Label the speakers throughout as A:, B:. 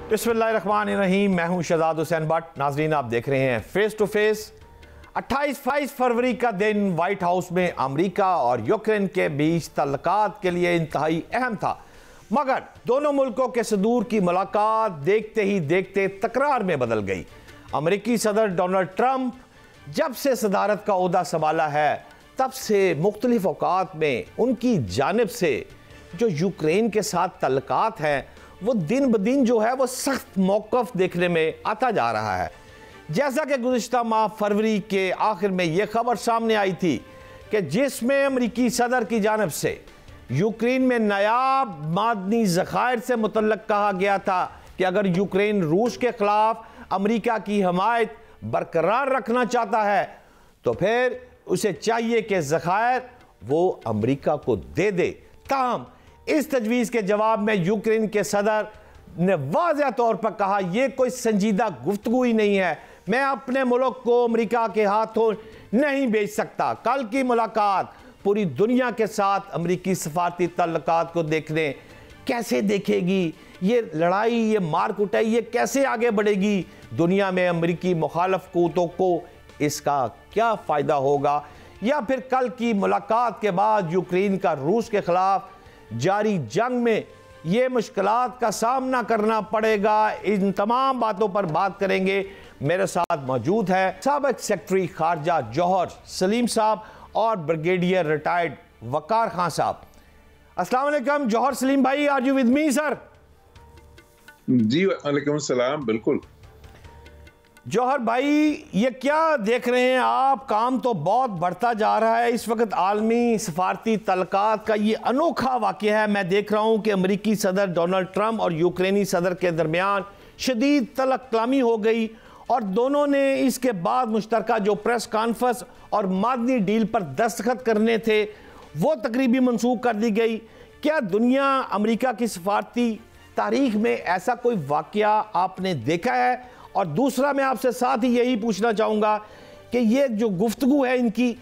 A: बिस्मिल्लाहिर्रहमानिर्रहीम। मैं हूं शहजाद हुसैन भट्ट। नाजरीन, आप देख रहे हैं फेस टू फेस। 28 फरवरी का दिन व्हाइट हाउस में अमेरिका और यूक्रेन के बीच तल्लुकात के लिए इंतहाई अहम था, मगर दोनों मुल्कों के सदूर की मुलाकात देखते ही देखते तकरार में बदल गई। अमेरिकी सदर डोनाल्ड ट्रंप जब से सदारत का ओहदा संभाला है, तब से मुख्तलिफ औकात में उनकी जानिब से जो यूक्रेन के साथ तल्लुकात हैं, वो दिन ब दिन जो है वो सख्त मौक़िफ़ देखने में आता जा रहा है। जैसा कि गुज़िश्ता माह फरवरी के आखिर में ये खबर सामने आई थी कि जिसमें अमेरिकी सदर की जानिब से यूक्रेन में नायाब मादनी ज़खायर से मुतल्लक कहा गया था कि अगर यूक्रेन रूस के ख़िलाफ़ अमेरिका की हमायत बरकरार रखना चाहता है तो फिर उसे चाहिए कि ज़खायर वो अमेरिका को दे दे। ताहम इस तजवीज़ के जवाब में यूक्रेन के सदर ने वाज़ेह तौर पर कहा, यह कोई संजीदा गुफ्तगू ही नहीं है, मैं अपने मुल्क को अमेरिका के हाथों नहीं बेच सकता। कल की मुलाकात पूरी दुनिया के साथ अमेरिकी सफारती तल्लुकात को देखने कैसे देखेगी, ये लड़ाई, ये मार कुटाई, ये कैसे आगे बढ़ेगी, दुनिया में अमेरिकी मुखालफ क़ुव्वतों को इसका क्या फ़ायदा होगा, या फिर कल की मुलाकात के बाद यूक्रेन का रूस के ख़िलाफ़ जारी जंग में ये मुश्किलात का सामना करना पड़ेगा। इन तमाम बातों पर बात करेंगे। मेरे साथ मौजूद है साबिक़ सेक्रेटरी खारजा जौहर सलीम साहब और ब्रिगेडियर रिटायर्ड वकार खान साहब। अस्सलाम वालेकुम जौहर सलीम भाई, are you with me sir?
B: जी वालेकुम सलाम। बिल्कुल
A: जौहर भाई, ये क्या देख रहे हैं आप? काम तो बहुत बढ़ता जा रहा है इस वक्त। आलमी सफारती तल्लुकात का ये अनोखा वाक़या है। मैं देख रहा हूँ कि अमेरिकी सदर डोनाल्ड ट्रंप और यूक्रेनी सदर के दरमियान शदीद तलक कलामी हो गई और दोनों ने इसके बाद मुश्तरका जो प्रेस कॉन्फ्रेंस और मादनी डील पर दस्तखत करने थे वो तकरीबी मनसूख कर दी गई। क्या दुनिया अमेरिका की सफारती तारीख में ऐसा कोई वाक़या आपने देखा है? और दूसरा, मैं आपसे साथ ही यही पूछना चाहूँगा कि ये जो गुफ्तगू है इनकी,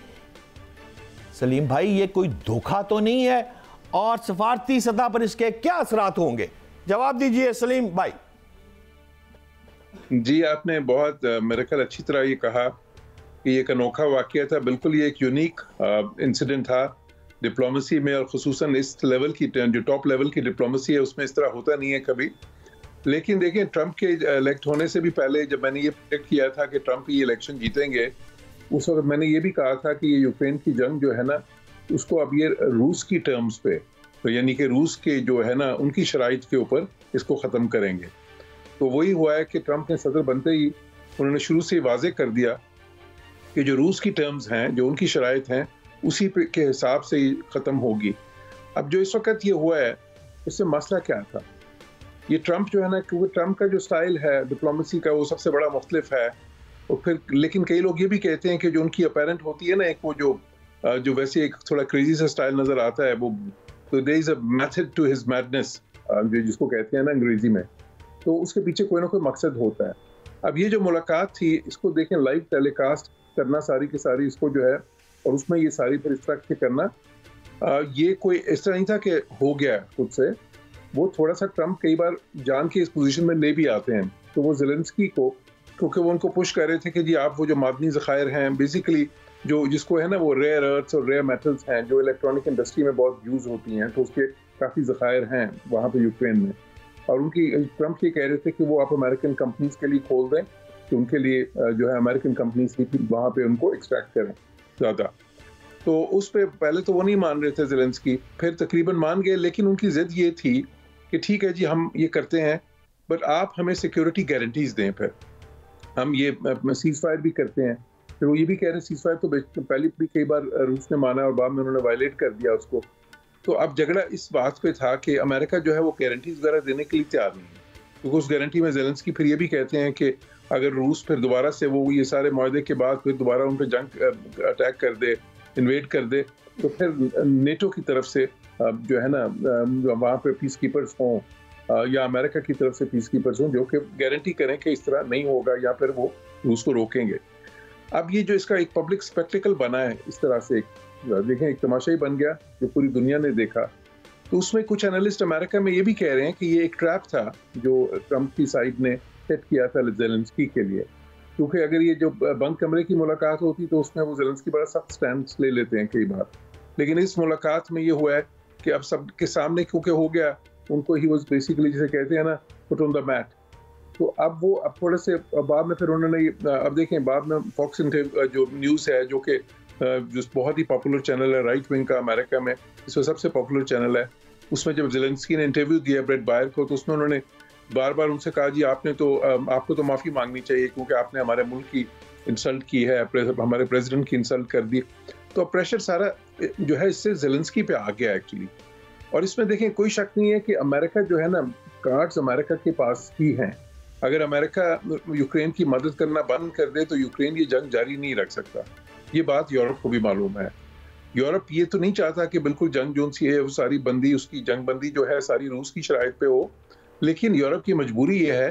A: सलीम भाई, ये कोई धोखा तो नहीं है और सफारती सतह पर इसके क्या असरात होंगे? जवाब दीजिए सलीम भाई।
B: जी, आपने बहुत मेरे ख्याल अच्छी तरह ये कहा कि एक अनोखा वाक़या था। बिल्कुल ये एक यूनिक इंसिडेंट था डिप्लोमेसी में, और ख़ुसूसन इस लेवल की जो टॉप लेवल की डिप्लोमेसी है उसमें इस तरह होता नहीं है कभी। लेकिन देखिए, ट्रंप के इलेक्ट होने से भी पहले जब मैंने ये प्रेडिक्ट किया था कि ट्रंप ये इलेक्शन जीतेंगे, उस वक्त मैंने ये भी कहा था कि ये यूक्रेन की जंग जो है ना, उसको अब ये रूस की टर्म्स पे, तो यानी कि रूस के जो है ना उनकी शराइत के ऊपर इसको ख़त्म करेंगे। तो वही हुआ है कि ट्रंप ने सदर बनते ही उन्होंने शुरू से वाज़ेह कर दिया कि जो रूस की टर्म्स हैं, जो उनकी शराइत हैं, उसी के हिसाब से ही ख़त्म होगी। अब जो इस वक्त ये हुआ है, इससे मसला क्या था? ये ट्रंप जो है ना, क्योंकि ट्रंप का जो स्टाइल है डिप्लोमेसी का वो सबसे बड़ा मुख्तलिफ है। और फिर लेकिन कई लोग ये भी कहते हैं कि जो उनकी अपेरेंट होती है ना, एक वो जो वैसे एक थोड़ा क्रेजी सा स्टाइल नज़र आता है, वो तो there is a method to his madness, जिसको कहते हैं ना अंग्रेजी में, तो उसके पीछे कोई ना कोई मकसद होता है। अब ये जो मुलाकात थी, इसको देखें लाइव टेलीकास्ट करना सारी की सारी, इसको जो है, और उसमें ये सारी फिर इस तरह से करना, ये कोई इस तरह नहीं था कि हो गया खुद से। वो थोड़ा सा ट्रंप कई बार जान के इस पोजीशन में ले भी आते हैं। तो वो ज़ेलेंस्की को, क्योंकि वो उनको पुश कर रहे थे कि जी आप वो जो मादनी ज़खायर हैं, बेसिकली जो जिसको है ना वो रेयर अर्थ्स और रेयर मेटल्स हैं जो इलेक्ट्रॉनिक इंडस्ट्री में बहुत यूज़ होती हैं, तो उसके काफ़ी ज़खायर हैं वहाँ पे यूक्रेन में। और उनकी ट्रंप ये कह रहे थे कि वो आप अमेरिकन कंपनीज के लिए खोल दें, तो उनके लिए जो है अमेरिकन कंपनीज की वहाँ पे उनको एक्सट्रैक्ट करें ज़्यादा। तो उस पर पहले तो वो नहीं मान रहे थे ज़ेलेंस्की, फिर तकरीबन मान गए, लेकिन उनकी ज़िद ये थी कि ठीक है जी हम ये करते हैं, बट आप हमें सिक्योरिटी गारंटीज दें, फिर हम ये सीज फायर भी करते हैं। फिर वो ये भी कह रहे हैं सीज फायर तो पहले भी कई बार रूस ने माना और बाद में उन्होंने वायलेट कर दिया उसको। तो अब झगड़ा इस बात पे था कि अमेरिका जो है वो गारंटीज वगैरह देने के लिए तैयार नहीं है, क्योंकि उस गारंटी में ज़ेलेंस्की फिर ये भी कहते हैं कि अगर रूस फिर दोबारा से वो ये सारे मुआहदे के बाद फिर दोबारा उन पर जंग अटैक कर दे, इन्वेड कर दे, तो फिर नेटो की तरफ से जो है ना वहाँ पे पीस कीपर्स हों या अमेरिका की तरफ से पीस कीपर्स हों जो कि गारंटी करें कि इस तरह नहीं होगा, या फिर वो रूस को रोकेंगे। अब ये जो इसका एक पब्लिक स्पेक्टिकल बना है इस तरह से, देखें एक तमाशा ही बन गया जो पूरी दुनिया ने देखा तो उसमें कुछ एनालिस्ट अमेरिका में ये भी कह रहे हैं कि ये एक ट्रैप था जो ट्रंप की साइड ने सेट किया था ज़ेलेंस्की के लिए, क्योंकि अगर ये जो बंद कमरे की मुलाकात होती तो उसमें वो ज़ेलेंस्की बड़ा सख्त स्टैंड ले लेते हैं कई बार, लेकिन इस मुलाकात में ये हुआ है कि अब सबके सामने क्योंकि हो गया, उनको ही वाज बेसिकली जिसे कहते हैं ना पुट ऑन द मैट। तो अब वो अब थोड़े से बाद में फिर उन्होंने अब देखें बाद में फॉक्स जो न्यूज़ है जो कि जो बहुत ही पॉपुलर चैनल है राइट विंग का अमेरिका में, इसमें सबसे पॉपुलर चैनल है, उसमें जब ज़ेलेंस्की ने इंटरव्यू दिया ब्रेट बायर को तो उसमें उन्होंने बार बार उनसे कहा जी आपको तो माफ़ी मांगनी चाहिए क्योंकि आपने हमारे मुल्क की इंसल्ट की है, हमारे प्रेसिडेंट की इंसल्ट कर दी। तो प्रेशर सारा जो है इससे ज़ेलेंस्की पे आ गया एक्चुअली। और इसमें देखें कोई शक नहीं है कि अमेरिका जो है ना, कार्ड्स अमेरिका के पास ही हैं। अगर अमेरिका यूक्रेन की मदद करना बंद कर दे तो यूक्रेन ये जंग जारी नहीं रख सकता। ये बात यूरोप को भी मालूम है। यूरोप ये तो नहीं चाहता कि बिल्कुल जंग जोन सी है वो सारी बंदी, उसकी जंग बंदी जो है सारी रूस की शराइत पे हो, लेकिन यूरोप की मजबूरी ये है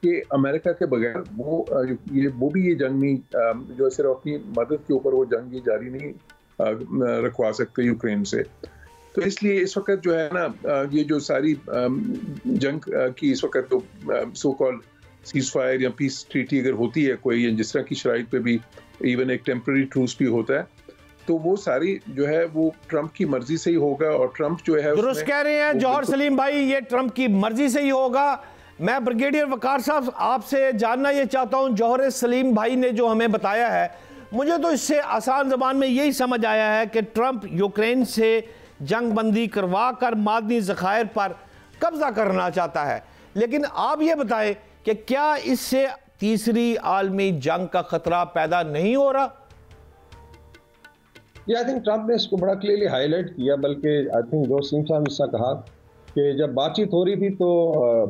B: कि अमेरिका के बगैर वो भी ये जंग नहीं जो सिर्फ अपनी मदद के ऊपर वो जंग ये जारी नहीं रखवा सकते यूक्रेन से। तो इसलिए इस वक्त जो है ना ये जो सारी जंग की इस वक्त तो सो कॉल्ड सीज फायर या पीस ट्रीटी अगर होती है कोई, जिस तरह की शराइत पे भी इवन एक टेम्पररी ट्रूस भी होता है, तो वो सारी जो है वो ट्रंप की मर्जी से ही होगा। और ट्रंप जो है
A: दुरुस्त कह रहे हैं जौहर सलीम भाई, ये ट्रंप की मर्जी से ही होगा। मैं ब्रिगेडियर वकार साहब आपसे जानना ये चाहता हूं, जौहर सलीम भाई ने जो हमें बताया है, मुझे तो इससे आसान ज़बान में यही समझ आया है कि ट्रंप यूक्रेन से जंग बंदी करवा कर मादनी ज़खायर पर कब्जा करना चाहता है। लेकिन आप ये बताएं कि क्या इससे तीसरी आलमी जंग का खतरा पैदा नहीं हो रहा?
C: आई थिंक ट्रंप ने इसको बड़ा क्लियरली हाईलाइट किया, बल्कि आई थिंक जो सिंह साहब ने इसका कहा कि जब बातचीत हो रही थी तो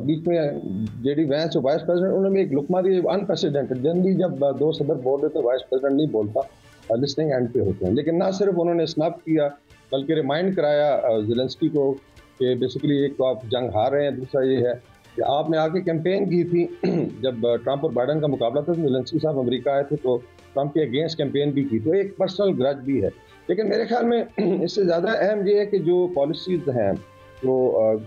C: बीच में जेडी वैंस जो वाइस प्रेसिडेंट, उन्होंने एक लुक मारी अनप्रेसिडेंटेड। जनरली जब दो सदर बोल रहे तो वाइस प्रेसिडेंट नहीं बोलता, लिस्टिंग एंड पे होते हैं, लेकिन ना सिर्फ उन्होंने स्नैप किया बल्कि रिमाइंड कराया ज़ेलेंस्की को कि बेसिकली एक तो आप जंग हार रहे हैं, दूसरा ये है कि आपने आके कैंपेन की थी जब ट्रंप और बाइडन का मुकाबला था, ज़ेलेंस्की साहब अमेरिका आए थे तो ट्रंप के अगेंस्ट कैंपेन भी की, तो एक पर्सनल ग्रज भी है। लेकिन मेरे ख्याल में इससे ज़्यादा अहम ये है कि जो पॉलिसीज़ हैं जो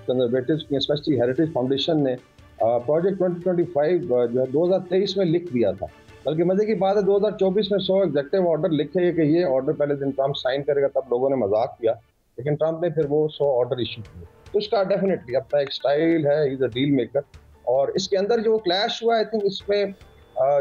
C: कंजर्वेटिव्स की, स्पेशली हेरिटेज फाउंडेशन ने प्रोजेक्ट 2025 जो है 2023 में लिख दिया था, बल्कि मजे की बात है 2024 में 100 एग्जेक्टिव ऑर्डर लिखे कि ये ऑर्डर पहले दिन ट्रंप साइन करेगा, तब लोगों ने मजाक किया, लेकिन ट्रंप ने फिर वो 100 ऑर्डर इशू किए। तो उसका डेफिनेटली अपना एक स्टाइल है, इज अ डील मेकर। और इसके अंदर जो क्लैश हुआ, आई थिंक इसमें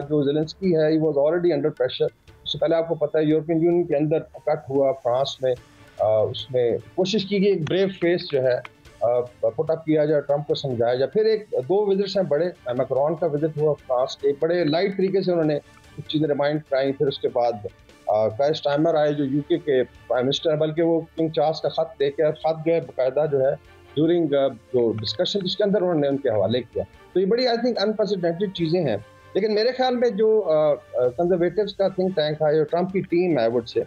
C: जो ज़ेलेंस्की है he was already under pressure. उससे पहले आपको पता है यूरोपियन यूनियन के अंदर कट हुआ फ्रांस में, उसमें कोशिश की गई एक ब्रेव फेस जो है पुट अप किया जाए, ट्रंप को समझाया जाए। फिर एक दो विजिट्स हैं बड़े, मैक्रोन का विजिट हुआ फ्रांस के, बड़े लाइट तरीके से उन्होंने कुछ चीज़ें रिमाइंड कराई। फिर उसके बाद कायर स्टाइमर आए जो यूके के प्राइम मिनिस्टर, बल्कि वो किंग चार्ल्स का खत दे के खत गए बाकायदा जो है ड्यूरिंग जो डिस्कशन जिसके अंदर उन्होंने उनके हवाले किया। तो ये बड़ी आई थिंक अनप्रेसिडेंटेड चीज़ें हैं। लेकिन मेरे ख्याल में जो कंजर्वेटिव्स का थिंक टैंक था, जो ट्रंप की टीम है, वुड से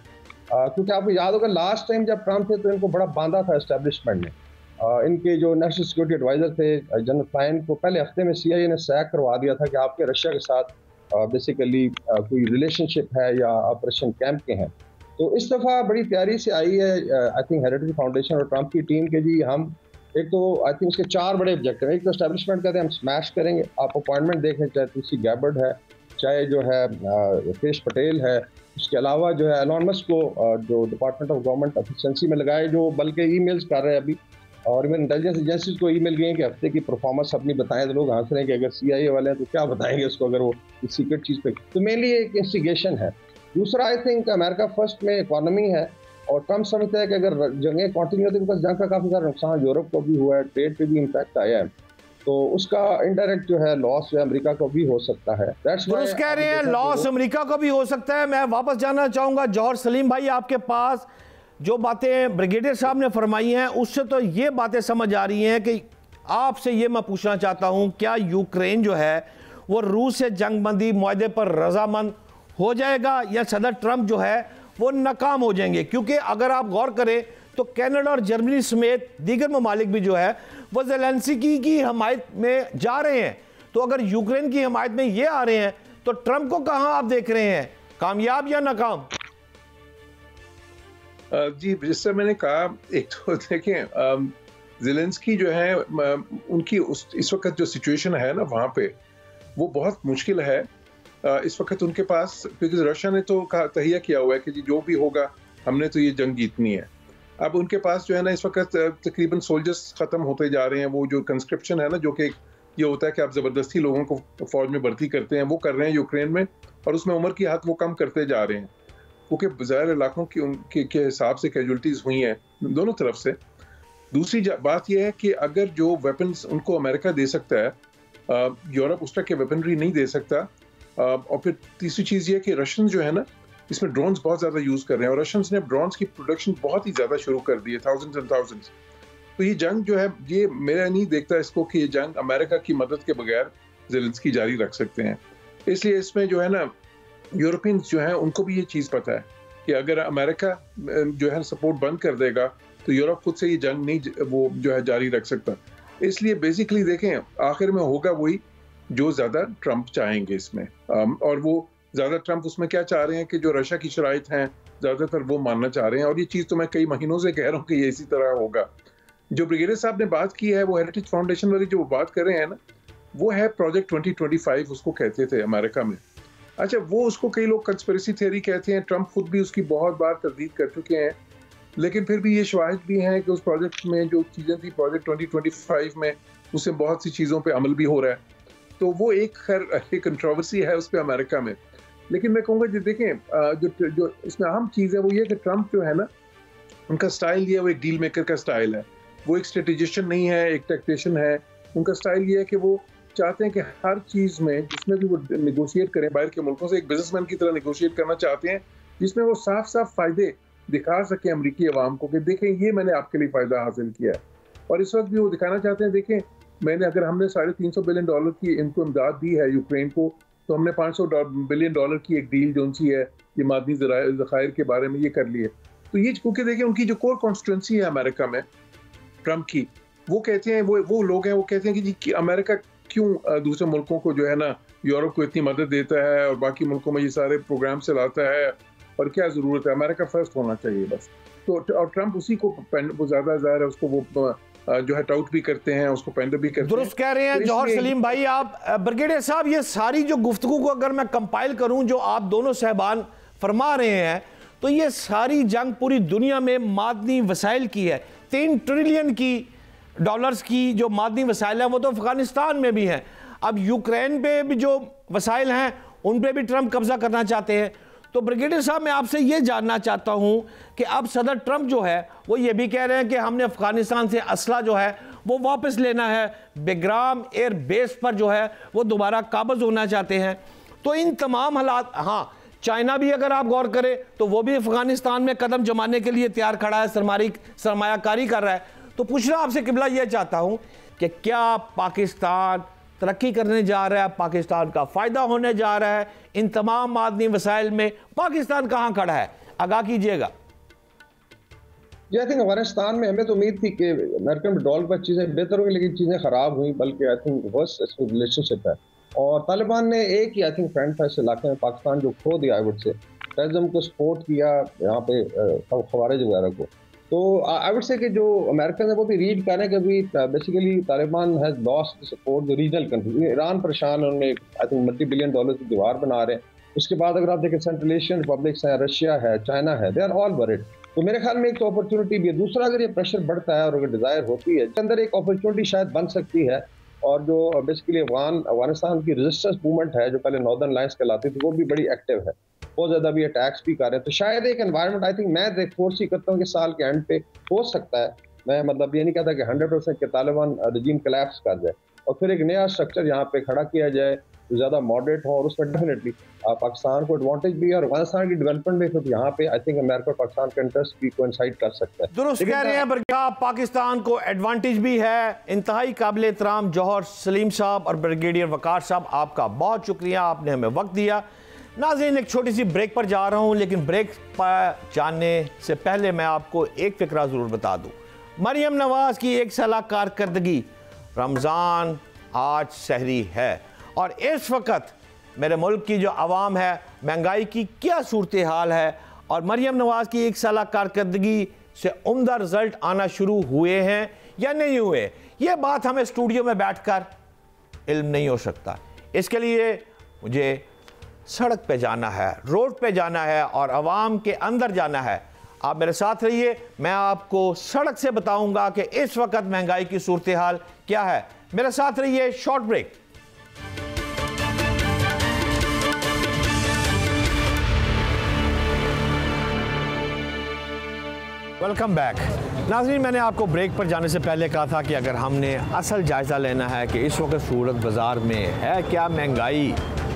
C: क्योंकि आपको याद होगा लास्ट टाइम जब ट्रंप थे तो इनको बड़ा बांधा था एस्टेब्लिशमेंट ने। इनके जो नेशनल सिक्योरिटी एडवाइजर थे जनरल फ्लाइन को पहले हफ्ते में CIA ने सैक करवा दिया था कि आपके रशिया के साथ बेसिकली कोई रिलेशनशिप है या ऑपरेशन कैंप के हैं। तो इस दफ़ा बड़ी तैयारी से आई है आई थिंक हेरिटेज फाउंडेशन और ट्रंप की टीम के जी हम एक तो आई थिंक इसके 4 बड़े ऑब्जेक्टिव हैं। एक तो एस्टेब्लिशमेंट कहते हैं हम स्मैश करेंगे, आप अपॉइंटमेंट देखें, चाहे तुलसी गैबर्ड है, चाहे जो है पेश पटेल है, उसके अलावा जो है एलोन मस्क को जो डिपार्टमेंट ऑफ गवर्नमेंट एफिशिएंसी में लगाए, जो बल्कि ईमेल्स कर रहे हैं अभी, और इवन इंटेलिजेंस एजेंसीज को ईमेल गए कि हफ्ते की परफॉर्मेंस अपनी बताएं, तो लोग हंस रहे हैं कि अगर CIA वाले हैं तो क्या बताएंगे उसको अगर वो सीक्रेट चीज़ पे। तो मेनली एक इंस्टिगेशन है। दूसरा आई थिंक अमेरिका फर्स्ट में इकॉनमी है, और ट्रंप समझता है कि अगर जंगें कंटिन्यू होती है, जंग का काफ़ी सारा नुकसान यूरोप को भी हुआ है, ट्रेड पे भी इम्पैक्ट आया है, तो उसका इनडायरेक्ट जो है लॉस जो है अमेरिका को भी हो सकता है।
A: दुरुस्त कह रहे हैं, लॉस अमेरिका को भी हो सकता है। मैं वापस जाना चाहूँगा जौहर सलीम भाई आपके पास। जो बातें ब्रिगेडियर साहब ने फरमाई हैं उससे तो ये बातें समझ आ रही हैं कि आपसे ये मैं पूछना चाहता हूँ, क्या यूक्रेन जो है वो रूस से जंग बंदी मुआहदे पर रजामंद हो जाएगा या सदर ट्रंप जो है वो नाकाम हो जाएंगे? क्योंकि अगर आप गौर करें तो कनाडा और जर्मनी समेत दीगर ममालिक भी जो है वो ज़ेलेंस्की की हमायत में जा रहे हैं। तो अगर यूक्रेन की हमायत में ये आ रहे हैं तो ट्रंप को कहाँ आप देख रहे हैं, कामयाब या नाकाम?
B: जी, जिससे मैंने कहा, एक तो देखें ज़ेलेंस्की जो है उनकी इस वक्त जो सिचुएशन है ना वहाँ पे, वो बहुत मुश्किल है इस वक्त उनके पास, क्योंकि रशिया ने तो तहिया किया हुआ है कि जो भी होगा हमने तो ये जंग जीतनी है। अब उनके पास जो है ना इस वक्त तकरीबन सोल्जर्स ख़त्म होते जा रहे हैं। वो जो कंस्क्रिप्शन है ना, जो कि ये होता है कि आप ज़बरदस्ती लोगों को फ़ौज में भर्ती करते हैं, वो कर रहे हैं यूक्रेन में, और उसमें उम्र की हद वो कम करते जा रहे हैं, क्योंकि ज़ाहिर इलाकों की उनके हिसाब से कैजुअल्टीज़ हुई हैं दोनों तरफ से। दूसरी बात यह है कि अगर जो वेपन्स उनको अमेरिका दे सकता है, यूरोप उस तरह के वेपनरी नहीं दे सकता। और फिर तीसरी चीज़ ये है कि रशियन जो है ना इसमें ड्रोन्स बहुत ज़्यादा यूज़ कर रहे हैं, और रशियंस ने ड्रोन्स की प्रोडक्शन बहुत ही ज़्यादा शुरू कर दी है, थाउजेंड्स एंड थाउजेंड्स। तो ये जंग जो है, ये मेरा नहीं देखता इसको कि ये जंग अमेरिका की मदद के बगैर ज़ेलेंस्की जारी रख सकते हैं। इसलिए इसमें जो है ना यूरोपियंस जो हैं उनको भी ये चीज़ पता है कि अगर अमेरिका जो है सपोर्ट बंद कर देगा तो यूरोप खुद से ये जंग नहीं वो जो है जारी रख सकता। इसलिए बेसिकली देखें, आखिर में होगा वही जो ज़्यादा ट्रंप चाहेंगे इसमें, और वो ज़्यादा ट्रंप उसमें क्या चाह रहे हैं कि जो रशिया की शराइत हैं ज़्यादातर वो मानना चाह रहे हैं, और ये चीज़ तो मैं कई महीनों से कह रहा हूँ कि ये इसी तरह होगा। जो ब्रिगेडियर साहब ने बात की है, वो हेरिटेज फाउंडेशन वाली जो बात कर रहे हैं ना, वो है प्रोजेक्ट 2025 उसको कहते थे अमेरिका में। अच्छा, वो उसको कई लोग कंस्पिरेसी थ्योरी कहते हैं, ट्रंप खुद भी उसकी बहुत बार तरदीद कर चुके हैं, लेकिन फिर भी ये शवाहिद भी हैं कि उस प्रोजेक्ट में जो चीज़ें थी प्रोजेक्ट 2025 में, उससे बहुत सी चीज़ों पे अमल भी हो रहा है। तो वो एक खैर कंट्रोवर्सी है उस पर अमेरिका में। लेकिन मैं कहूँगा, जो देखें जो इसमें अहम चीज़ है वो ये कि ट्रंप जो है ना, उनका स्टाइल ये है, वो एक डील मेकर का स्टाइल है, वो एक स्ट्रेटेजिशियन नहीं है, एक टैक्टिशियन है। उनका स्टाइल ये है कि वो चाहते हैं कि हर चीज़ में जिसमें भी वो निगोशिएट करें बाहर के मुल्कों से, एक बिजनेसमैन की तरह निगोशिएट करना चाहते हैं, जिसमें वो साफ साफ फ़ायदे दिखा सके अमरीकी अवाम को कि देखें ये मैंने आपके लिए फ़ायदा हासिल किया है। और इस वक्त भी वो दिखाना चाहते हैं, देखें मैंने अगर हमने $350 बिलियन की इनको इमदाद दी है यूक्रेन को, तो हमने $500 बिलियन की एक डील जो सी है ये मादनी ज़खायर के बारे में ये कर ली है। तो ये क्योंकि देखें उनकी जो कोर कॉन्स्टिट्यूंसी है अमेरिका में ट्रंप की, वो कहते हैं, वो लोग हैं, वो कहते हैं कि जी कि अमेरिका क्यों दूसरे मुल्कों को जो है ना, यूरोप को इतनी मदद देता है और बाकी मुल्कों में ये सारे प्रोग्राम चलाता है, और क्या ज़रूरत है, अमेरिका फर्स्ट होना चाहिए बस। तो और ट्रंप उसी को वो ज़्यादा ज़ाहिर है उसको वो जो है टाउट भी करते हैं, उसको पेंडर भी करते हैं।
A: दुरुस्त कह रहे हैं जौहर सलीम भाई आप। ब्रिगेडियर साहब, ये सारी जो गुफ्तगू को अगर मैं कंपाइल करूं जो आप दोनों साहबान फरमा रहे हैं, तो ये सारी जंग पूरी दुनिया में मादनी वसाइल की है। 3 ट्रिलियन की डॉलर्स की जो मादनी वसाइल है वो तो अफगानिस्तान में भी हैं। अब यूक्रेन पे भी जो वसाइल हैं उन पे भी ट्रंप कब्जा करना चाहते हैं। तो ब्रिगेडियर साहब, मैं आपसे ये जानना चाहता हूं कि अब सदर ट्रंप जो है वो ये भी कह रहे हैं कि हमने अफगानिस्तान से असला जो है वो वापस लेना है, बेग्राम एयर बेस पर जो है वो दोबारा काबज होना चाहते हैं। तो इन तमाम हालात, हाँ चाइना भी अगर आप गौर करें तो वो भी अफगानिस्तान में कदम जमाने के लिए तैयार खड़ा है, सरमायाकारी कर रहा है। तो पूछना आपसे किबला ये चाहता हूं कि क्या पाकिस्तान तरक्की करने जा रहा है, पाकिस्तान का फ़ायदा होने जा रहा है, इन तमाम मादनी वसाइल में पाकिस्तान कहाँ खड़ा है, आगाह कीजिएगा।
C: आई थिंक अफगानिस्तान में हमें तो उम्मीद थी कि अमेरिकन डॉलर पर चीज़ें बेहतर होंगी, लेकिन चीज़ें ख़राब हुई, बल्कि आई थिंक वर्स्ट रिलेशनशिप है। और तालिबान ने एक ही आई थिंक फ्रेंड था इस इलाके में, पाकिस्तान जो खो दिया आई वुड से, टेररिज्म को सपोर्ट किया यहाँ पे खवारिज वगैरह को। तो आई वुड से कि जो अमेरिकन है वो भी रीड करें कि अभी basically Taliban has lost support the regional country. Iran परेशान, उन्होंने आई थिंक $multi-billion की दीवार बना रहे हैं। उसके बाद अगर आप देखें सेंट्रल एशियन रिपब्लिक्स हैं, रशिया है, चाइना है, दे आर ऑल वरिड। तो मेरे ख्याल में एक तो अपॉर्चुनिटी भी है। दूसरा, अगर ये प्रेशर बढ़ता है और अगर डिज़ायर होती है, इसके अंदर एक अपॉर्चुनिटी शायद बन सकती है। और जो बेसिकली अफगानिस्तान की रेजिस्टेंस मूवमेंट है जो पहले नॉर्दर्न लाइन्स कहलाती थी, वो भी बड़ी एक्टिव है, बहुत ज़्यादा भी अटैक्स भी कर रहे हैं। तो शायद एक एनवायरनमेंट आई थिंक मैं फोर्स ही करता हूँ कि साल के एंड पे हो सकता है, मैं मतलब ये नहीं कहता कि 100% के तालिबान रजीम कोलैप्स कर जाए और फिर एक नया स्ट्रक्चर यहाँ पे खड़ा किया जाए जो ज़्यादा मॉडरेट हो, और उसमें डेफिनेटली पाकिस्तान को एडवांटेज भी है और अफगानिस्तान की डेवलपमेंट भी। फिर यहाँ पे आई थिंक अमेरिका और पाकिस्तान का इंटरेस्ट भी कोइंसाइड कर सकता है।
A: दुरुस्त कह रहे हैं, बल्कि पाकिस्तान को एडवांटेज भी है। इंतहाई काबिल एहतराम जौहर सलीम साहब और ब्रिगेडियर वकार साहब, आपका बहुत शुक्रिया, आपने हमें वक्त दिया। नाज़रीन, एक छोटी सी ब्रेक पर जा रहा हूँ, लेकिन ब्रेक पर जाने से पहले मैं आपको एक फिक्रा ज़रूर बता दूँ। मरियम नवाज़ की 1 साल कारकर्दगी, रमज़ान आज सहरी है, और इस वक्त मेरे मुल्क की जो आवाम है, महंगाई की क्या सूरत हाल है, और मरियम नवाज़ की 1 साल कारकर्दगी से उम्दा रिज़ल्ट आना शुरू हुए हैं। या नहीं हुए, ये बात हमें स्टूडियो में बैठकर इल्म नहीं हो सकता। इसके लिए मुझे सड़क पे जाना है, रोड पे जाना है और आवाम के अंदर जाना है। आप मेरे साथ रहिए, मैं आपको सड़क से बताऊंगा कि इस वक्त महंगाई की सूरत हाल क्या है। मेरे साथ रहिए, शॉर्ट ब्रेक। Welcome back. नाज़रीन, मैंने आपको ब्रेक पर जाने से पहले कहा था कि अगर हमने असल जायज़ा लेना है कि इस वक्त सूरत बाज़ार में है क्या, महंगाई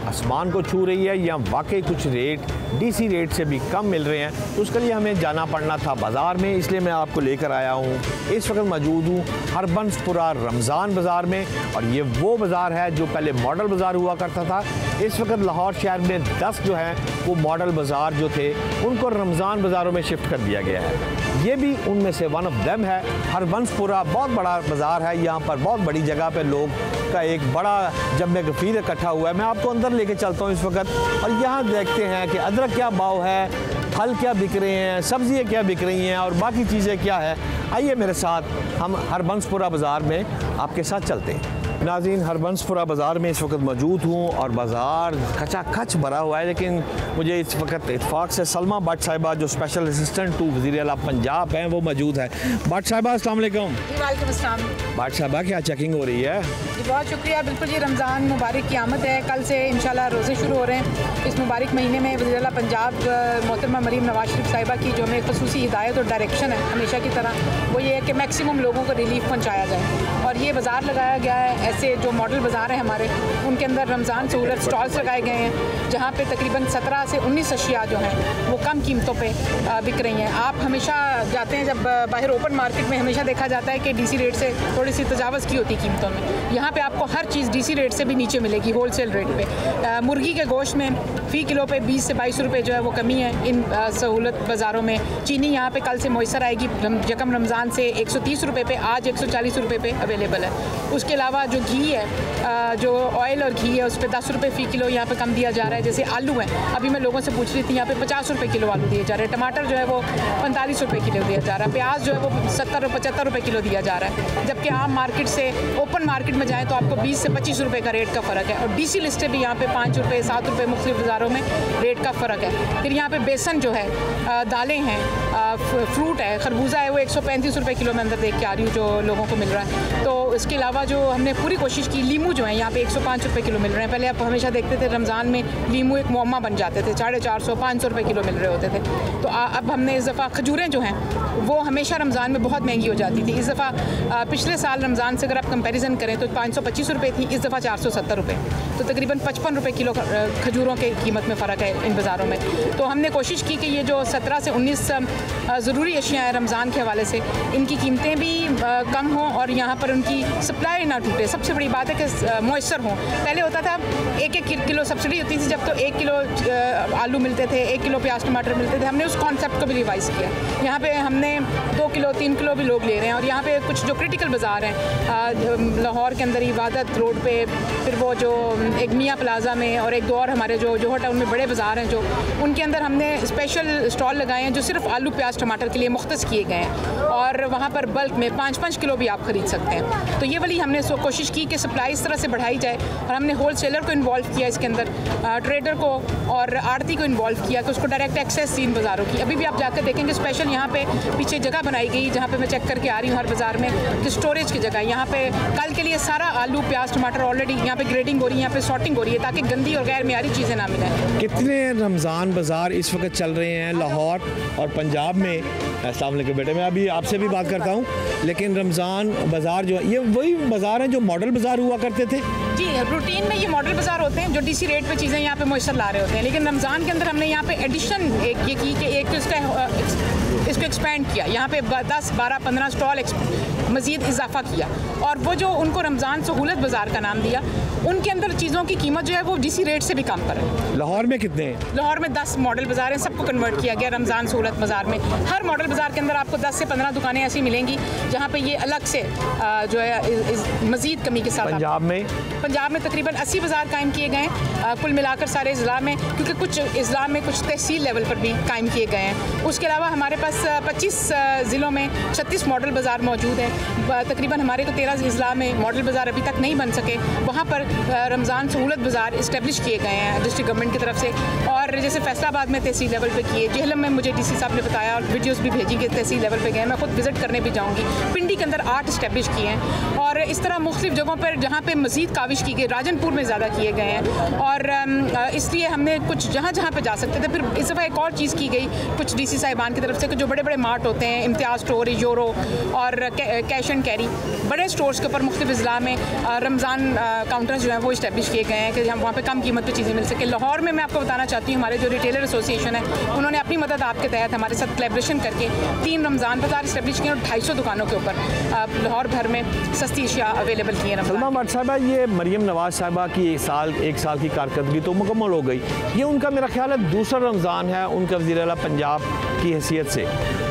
A: आसमान को छू रही है या वाकई कुछ रेट डीसी रेट से भी कम मिल रहे हैं, तो उसके लिए हमें जाना पड़ना था बाज़ार में। इसलिए मैं आपको लेकर आया हूँ, इस वक्त मौजूद हूँ हरबंसपुरा रमज़ान बाज़ार में। और ये वो बाज़ार है जो पहले मॉडल बाज़ार हुआ करता था। इस वक्त लाहौर शहर में 10 जो हैं वो मॉडल बाज़ार जो थे उनको रमज़ान बाज़ारों में शिफ्ट कर दिया गया है। ये भी उनमें से वन ऑफ देम है। हरबंसपुरा बहुत बड़ा बाज़ार है, यहाँ पर बहुत बड़ी जगह पर लोग का एक बड़ा जम्मे गफीर इकट्ठा हुआ है। मैं आपको अंदर लेके चलता हूँ इस वक्त और यहाँ देखते हैं कि अदरक क्या भाव है, फल क्या बिक रहे हैं, सब्जियाँ क्या बिक रही हैं और बाकी चीज़ें क्या है। आइए मेरे साथ, हम हरबंसपुरा बाज़ार में आपके साथ चलते हैं। नाज़रीन, हरबंसपुरा बाज़ार में इस वक्त मौजूद हूँ और बाज़ार खचाखच भरा हुआ है, लेकिन मुझे इस वक्त इत्तेफाक से सलमा भट्ट साहिबा जो स्पेशल असिस्टेंट टू वज़ीर आला पंजाब हैं वो मौजूद है। भट्ट साहिबा अस्सलाम वालेकुम।
D: वालेकुम अस्सलाम।
A: भट्ट साहिबा, क्या चेकिंग हो रही है?
D: जी बहुत शुक्रिया। बिल्कुल जी, रमज़ान मुबारक की आमद है। कल से इंशाल्लाह रोज़े शुरू हो रहे हैं। इस मुबारक महीने में वज़ीर आला पंजाब मोहतरमा मरीम नवाज शरीफ साहिबा की जो हमें ख़ुसूसी हिदायत और डायरेक्शन है हमेशा की तरह, वो ये है कि मैक्सिमम लोगों को रिलीफ पहुँचाया जाए। और ये बाज़ार लगाया गया है, ऐसे जो मॉडल बाज़ार हैं हमारे, उनके अंदर रमज़ान सहूलत स्टॉल्स लगाए गए हैं जहाँ पे तकरीबन 17 से 19 अशिया जो हैं वो कम कीमतों पे बिक रही हैं। आप हमेशा जाते हैं जब बाहर ओपन मार्केट में, हमेशा देखा जाता है कि डीसी रेट से थोड़ी सी तजावज़ की होती कीमतों में। यहाँ पे आपको हर चीज़ डीसी रेट से भी नीचे मिलेगी, होलसेल रेट पे। मुर्गी के गोश्त में फ़ी किलो पे 20 से 22 रुपये जो है वो कमी है इन सहूलत बाज़ारों में। चीनी यहाँ पे कल से मैसर आएगी, यकम रमज़ान से 130 रुपये पे, आज 140 रुपये पे अवेलेबल है। उसके अलावा जो घी है, जो ऑयल और घी है, उस पर 10 रुपये फ़ी किलो यहाँ पे कम दिया जा रहा है। जैसे आलू है, अभी मैं लोगों से पूछ रही थी, यहाँ पे 50 रुपये किलो आलू दिए जा रहे हैं। टमाटर जो है वो 45 रुपये किलो दिया जा रहा है। प्याज जो है वो 70 और 75 रुपये किलो दिया जा रहा है। जबकि आम मार्केट से ओपन मार्केट में जाएँ तो आपको 20 से 25 रुपये का रेट का फ़र्क है। और डीसी लिस्टें भी यहाँ पे 5 रुपये 7 रुपये मुख्तलिफ बाज़ारों में रेट का फ़र्क है। फिर यहाँ पे बेसन जो है, दालें हैं, फ्रूट है, खरबूजा है, वो 135 रुपये किलो में अंदर देख के आ रही हूँ जो लोगों को मिल रहा है। तो इसके अलावा जो हमने पूरी कोशिश की, लीमू जो है यहाँ पे 105 रुपये किलो मिल रहे हैं। पहले आप हमेशा देखते थे रमज़ान में लीमू एक मुअम्मा बन जाते थे, 450-500 रुपये किलो मिल रहे होते थे। तो अब हमने इस दफ़ा खजूरें जो हैं वो हमेशा रमज़ान में बहुत महंगी हो जाती थी। इस दफ़ा पिछले साल रमज़ान से अगर आप कंपैरिजन करें तो 525 रुपये थी, इस दफ़ा 470 रुपये, तो तकरीबन 55 रुपये किलो खजूरों के कीमत में फ़र्क है इन बाज़ारों में। तो हमने कोशिश की कि ये जो 17 से 19 ज़रूरी अशिया है रमज़ान के हवाले से, इनकी कीमतें भी कम हों और यहाँ पर उनकी सप्लाई ना टूटे। सबसे बड़ी बात है कि मॉइस्चर हों। पहले होता था 1-1 किलो सब्सिडी होती थी, जब तो 1 किलो आलू मिलते थे, 1 किलो प्याज टमाटर मिलते थे। हमने उस कॉन्सेप्ट को भी रिवाइज़ किया। यहाँ पे हमने 2 किलो 3 किलो भी लोग ले रहे हैं। और यहाँ पे कुछ जो क्रिटिकल बाज़ार हैं लाहौर के अंदर, इबादत रोड पे, फिर वो जो एक मियाँ प्लाजा में और एक दो और हमारे जो टाउन में बड़े बाज़ार हैं जो, उनके अंदर हमने स्पेशल स्टॉल लगाए हैं जो सिर्फ आलू प्याज टमाटर के लिए मुख्तस किए गए हैं। और वहाँ पर बल्क में 5-5 किलो भी आप ख़रीद सकते हैं। तो ये वाली हमने कोशिश की कि सप्लाई इस तरह से बढ़ाई जाए। और हमने होल सेलर को इन्वॉल्व किया इसके अंदर, ट्रेडर को और आड़ती को इन्वॉल्व किया कि उसको डायरेक्ट एक्सेस थी इन बाज़ारों की। अभी भी आप जाकर देखेंगे स्पेशल यहाँ पे पीछे जगह बनाई गई जहाँ पे मैं चेक करके आ रही हूँ हर बाज़ार में कि स्टोरेज की जगह यहाँ पे कल के लिए सारा आलू प्याज टमाटर ऑलरेडी यहाँ पे ग्रेडिंग हो रही है, यहाँ पे सॉर्टिंग हो रही है ताकि गंदी और गैर मियारी चीज़ें ना मिलें।
A: कितने रमज़ान बाज़ार इस वक्त चल रहे हैं लाहौर और पंजाब में? अस्सलाम वालेकुम बेटे, मैं अभी आपसे भी बात करता हूँ, लेकिन रमज़ान बाज़ार जो है ये वही बाज़ार हैं जो मॉडल बाज़ार हुआ करते थे?
D: जी, रूटीन में ये मॉडल बाज़ार होते हैं जो डीसी रेट पे चीज़ें यहाँ पे मुयसर ला रहे होते हैं। लेकिन रमज़ान के अंदर हमने यहाँ पे एडिशन एक ये की कि एक तो इसको एक्सपेंड किया, यहाँ पे 10, 12, 15 स्टॉल मज़ीद इजाफा किया। और वो जो उनको रमज़ान सहूलत बाज़ार का नाम दिया, उनके अंदर चीज़ों की कीमत जो है वो डीसी रेट से भी कम पर है।
A: लाहौर में कितने हैं?
D: लाहौर में 10 मॉडल बाज़ार हैं, सबको कन्वर्ट किया गया रमज़ान सहूलत बाज़ार में। हर मॉडल बाज़ार के अंदर आपको 10 से 15 दुकानें ऐसी मिलेंगी जहाँ पे ये अलग से जो है मज़ीद कमी के साथ।
A: पंजाब में?
D: पंजाब में तकरीबन 80 बाज़ार कायम किए गए हैं कुल मिलाकर सारे ज़िला में, क्योंकि कुछ ज़िला में कुछ तहसील लेवल पर भी कायम किए गए हैं। उसके अलावा हमारे पास 25 ज़िलों में 36 मॉडल बाज़ार मौजूद हैं। तकरीबन हमारे को 13 ज़िला में मॉडल बाज़ार अभी तक नहीं बन सके, वहाँ पर रमज़ान सहूलत बाज़ार इस्टेब्लिश किए गए हैं डिस्ट्रिक्ट गवर्नमेंट की तरफ से। और जैसे फैसलाबाद में तहसील लेवल पे किए, जेहलम में मुझे डीसी साहब ने बताया और वीडियोस भी भेजी कि तहसील लेवल पे गए, मैं खुद विजिट करने भी जाऊंगी। पिंडी के अंदर 8 इस्टेब्लिश किए हैं और इस तरह मुख्तलिफ जगहों पर जहाँ पे मज़ीद काविश की गई, राजनपुर में ज़्यादा किए गए हैं। और इसलिए हमने कुछ जहाँ जहाँ पे जा सकते थे, फिर इस दफ़ा एक और चीज़ की गई कुछ डीसी साहिबान की तरफ से कि जो बड़े बड़े मार्ट होते हैं, इम्तियाज़ स्टोर, यूरो और कैश एंड कैरी, बड़े स्टोर्स के ऊपर मुख्तलिफ ज़िला में रमज़ान काउंटर्स जो हैं वो इस्टेब्लिश किए गए हैं कि हम वहाँ पे कम कीमत पे चीज़ें मिल सके। लाहौर में मैं आपको बताना चाहती हूँ, हमारे जो रिटेलर एसोसिएशन है उन्होंने अपनी मदद आपके तहत हमारे साथ कोलैबोरेशन करके 3 रमज़ान बाज़ार इस्टेब्लिश किए और 250 दुकानों के ऊपर लाहौर भर में सस्ती अशिया अवेलेबल की हैं।
A: सलमा भट्ट साहिबा, ये मरियम नवाज साहिबा की एक साल की कारकर्दगी तो मुकम्मल हो गई, ये उनका मेरा ख्याल है दूसरा रमज़ान है उनका वज़ीर आला पंजाब की हैसियत से।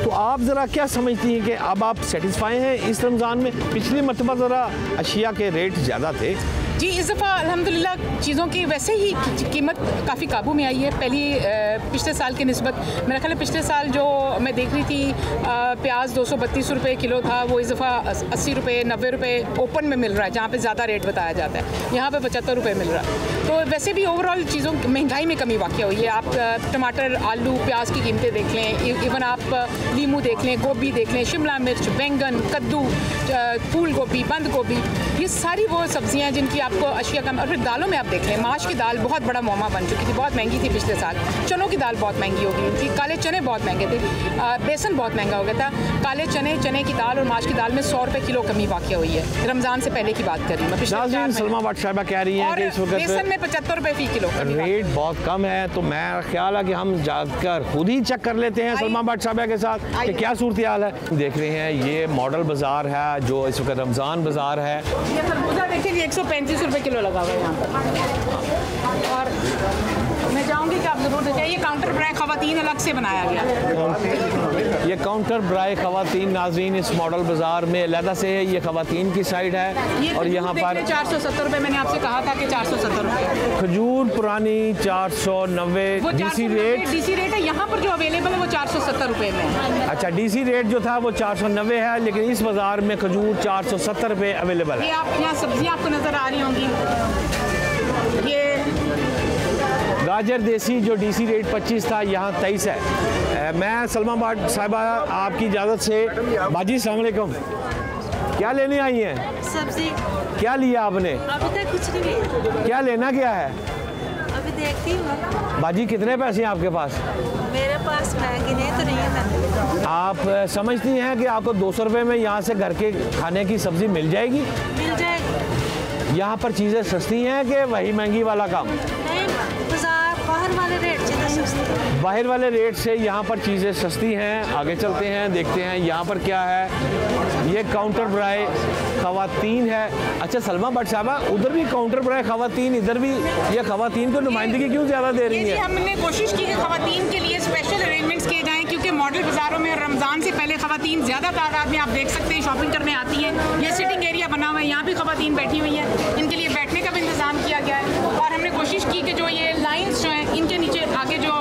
A: तो आप ज़रा क्या समझती हैं कि अब आप सेटिस्फाई हैं इस रमज़ान में? पिछली मरतबा ज़रा अशिया के रेट ज़्यादा थे।
D: जी, इस दफ़ा अल्हम्दुलिल्लाह चीज़ों की वैसे ही कीमत काफ़ी काबू में आई है पिछले साल की निस्बत। मेरा ख्याल है पिछले साल जो मैं देख रही थी प्याज 232 रुपये किलो था, वो इस दफ़ा 80 रुपये 90 रुपये ओपन में मिल रहा है, जहाँ पे ज़्यादा रेट बताया जाता है, यहाँ पे 75 रुपये मिल रहा है। तो वैसे भी ओवरऑल चीज़ों महंगाई में कमी वाक़ हुई है। आप टमाटर, आलू, प्याज की कीमतें देख लें, इवन आप लीमू देख लें, गोभी देख लें, शिमला मिर्च, बैंगन, कद्दू, फूल गोभी, बंद गोभी, ये सारी वो सब्जियाँ हैं जिनकी आपको अशिया कम। और फिर दालों में आप देख लें, माश की दाल बहुत बड़ा मौमा बन चुकी थी, बहुत महंगी थी पिछले साल। चनों की दाल बहुत महंगी हो गई थी, काले चने बहुत महंगे थे, बेसन बहुत महंगा हो गया था। काले चने की दाल और माश की दाल में 100 रुपये किलो कमी वाक़ हुई है। रमज़ान से पहले की बात कर रही हूँ मैं।
A: सलमा भट्ट साहिबा कह रही हैं कि इस वक्त
D: बेसन में 75 रुपये फ़ी किलो
A: रेट बहुत कम है, तो मैं ख्याल है कि हम जाकर खुद ही चेक कर लेते हैं सलमा भट्ट साहिबा के साथ कि क्या सूरत हाल है। देख रहे हैं ये मॉडल बाज़ार है जो इस वक्त रमज़ान बाज़ार है।
D: ये खरबूजा देखिए 135 रुपये किलो लगा हुआ है यहाँ पर। और मैं चाहूँगी कि आप ज़रूर देखें, ये काउंटर ब्राय ख़वातीन अलग से बनाया गया।
A: ये काउंटर ब्राय ख़वातीन नाज़रीन इस मॉडल बाज़ार में अलहदा से है, ये ख़वातीन की साइड है। और यहाँ पर
D: 470 रुपये, मैंने आपसे कहा था कि 470 रुपये।
A: खजूर पुरानी 490 डीसी
D: रेट है, यहाँ पर जो अवेलेबल है वो 470 रुपये में है।
A: अच्छा, डीसी रेट जो था वो 490 है, लेकिन इस बाज़ार में खजूर 470 रुपये अवेलेबल है।
D: ये आप यहाँ सब्जियाँ आपको नज़र आ रही होंगी, ये
A: गाजर देसी जो डीसी रेट 25 था यहाँ 23 है। मैं सलमा भट्ट साहिबा आपकी इजाज़त से, बाजी अस्सलाम वालेकुम, क्या लेने आई हैं?
E: सब्जी। क्या
A: लिया आपने?
E: अभी तक कुछ नहीं लिया।
A: क्या लेना क्या है?
E: अभी देखती हूँ।
A: बाजी कितने पैसे हैं आपके पास?
E: मेरे पास महंगी नहीं तो नहीं है।
A: आप समझती हैं कि आपको 200 रुपये में यहाँ से घर के खाने की सब्ज़ी मिल जाएगी?
E: मिल जाएगी।
A: यहाँ पर चीज़ें सस्ती हैं कि वही महंगी वाला काम?
E: नहीं, बाहर वाले रेट से सस्ती।
A: बाहर वाले रेट से यहाँ पर चीज़ें सस्ती हैं। आगे चलते हैं, देखते हैं यहाँ पर क्या है। ये काउंटर ब्राय ख़वातीन है। अच्छा सलमा भट्ट साहबा, उधर भी काउंटर ब्राय ख़वातीन, इधर भी ये ख़वातीन को नुमाइंदगी क्यों ज़्यादा दे रही है?
D: हमने कोशिश की कि ख़वातीन के लिए स्पेशल अरेंजमेंट्स किए जाएँ, क्योंकि मॉडल बाज़ारों में रमज़ान से पहले ख़वातीन ज़्यादा तादाद में आप देख सकते हैं शॉपिंग करने आती हैं। ये सिटिंग एरिया बना हुआ है, यहाँ भी ख़वातीन बैठी हुई हैं, इनके लिए बैठने का भी इंतज़ाम किया गया है। और हमने कोशिश की कि जो ये लाइन्स जो हैं इनके नीचे आगे जो